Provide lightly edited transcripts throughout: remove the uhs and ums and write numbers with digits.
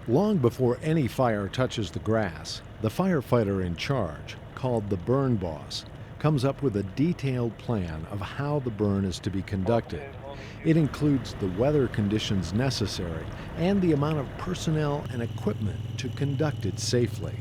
Long before any fire touches the grass, the firefighter in charge, called the burn boss, comes up with a detailed plan of how the burn is to be conducted. It includes the weather conditions necessary and the amount of personnel and equipment to conduct it safely.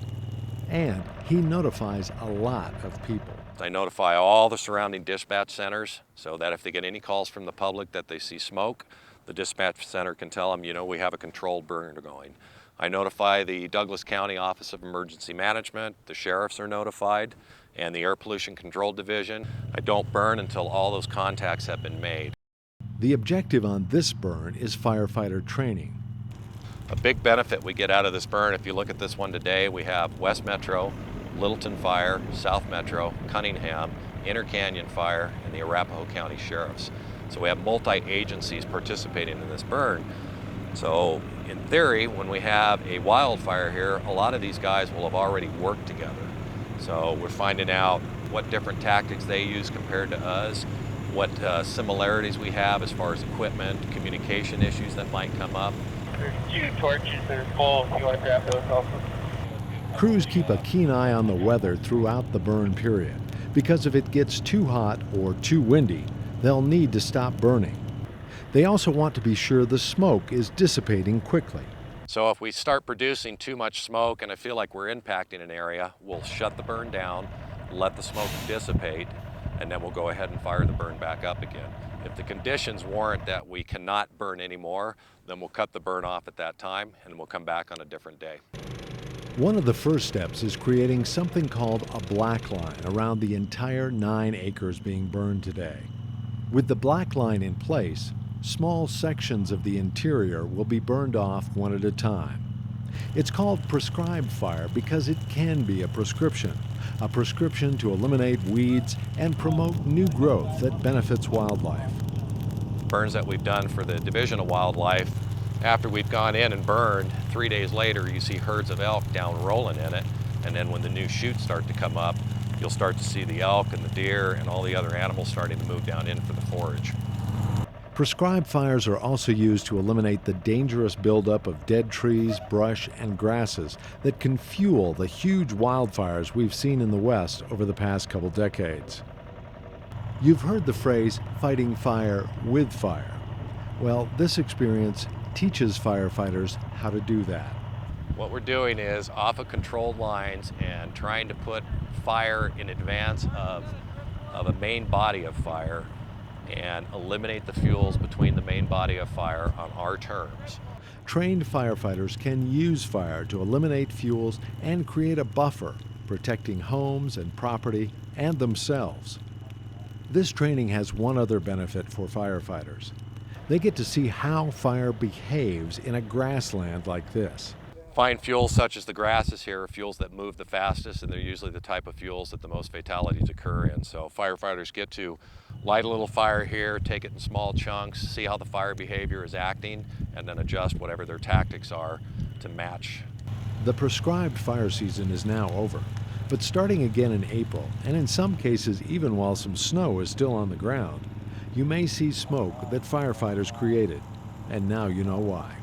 And he notifies a lot of people. I notify all the surrounding dispatch centers so that if they get any calls from the public that they see smoke, the dispatch center can tell them, we have a controlled burn going. I notify the Douglas County Office of Emergency Management, the sheriffs are notified, and the Air Pollution Control Division. I don't burn until all those contacts have been made. The objective on this burn is firefighter training. A big benefit we get out of this burn, if you look at this one today, we have West Metro, Littleton Fire, South Metro, Cunningham, Inter Canyon Fire, and the Arapahoe County Sheriffs. So we have multi-agencies participating in this burn. So in theory, when we have a wildfire here, a lot of these guys will have already worked together. So we're finding out what different tactics they use compared to us, what similarities we have as far as equipment, communication issues that might come up. There's 2 torches that are full if you want to grab those also. Crews keep a keen eye on the weather throughout the burn period, because if it gets too hot or too windy, they'll need to stop burning. They also want to be sure the smoke is dissipating quickly. So if we start producing too much smoke and I feel like we're impacting an area, we'll shut the burn down, let the smoke dissipate, and then we'll go ahead and fire the burn back up again. If the conditions warrant that we cannot burn anymore, then we'll cut the burn off at that time and we'll come back on a different day. One of the first steps is creating something called a black line around the entire 9 acres being burned today. With the black line in place, small sections of the interior will be burned off one at a time. It's called prescribed fire because it can be a prescription to eliminate weeds and promote new growth that benefits wildlife. Burns that we've done for the Division of Wildlife, after we've gone in and burned, 3 days later you see herds of elk down rolling in it, and then when the new shoots start to come up, you'll start to see the elk and the deer and all the other animals starting to move down in for the forage. Prescribed fires are also used to eliminate the dangerous buildup of dead trees, brush, and grasses that can fuel the huge wildfires we've seen in the West over the past couple decades. You've heard the phrase, fighting fire with fire. Well, this experience teaches firefighters how to do that. What we're doing is off of controlled lines and trying to put fire in advance of a main body of fire and eliminate the fuels between the main body of fire on our terms. Trained firefighters can use fire to eliminate fuels and create a buffer, protecting homes and property and themselves. This training has one other benefit for firefighters. They get to see how fire behaves in a grassland like this. Fine fuels such as the grasses here are fuels that move the fastest, and they're usually the type of fuels that the most fatalities occur in. So firefighters get to light a little fire here, take it in small chunks, see how the fire behavior is acting, and then adjust whatever their tactics are to match. The prescribed fire season is now over, but starting again in April, and in some cases even while some snow is still on the ground, you may see smoke that firefighters created, and now you know why.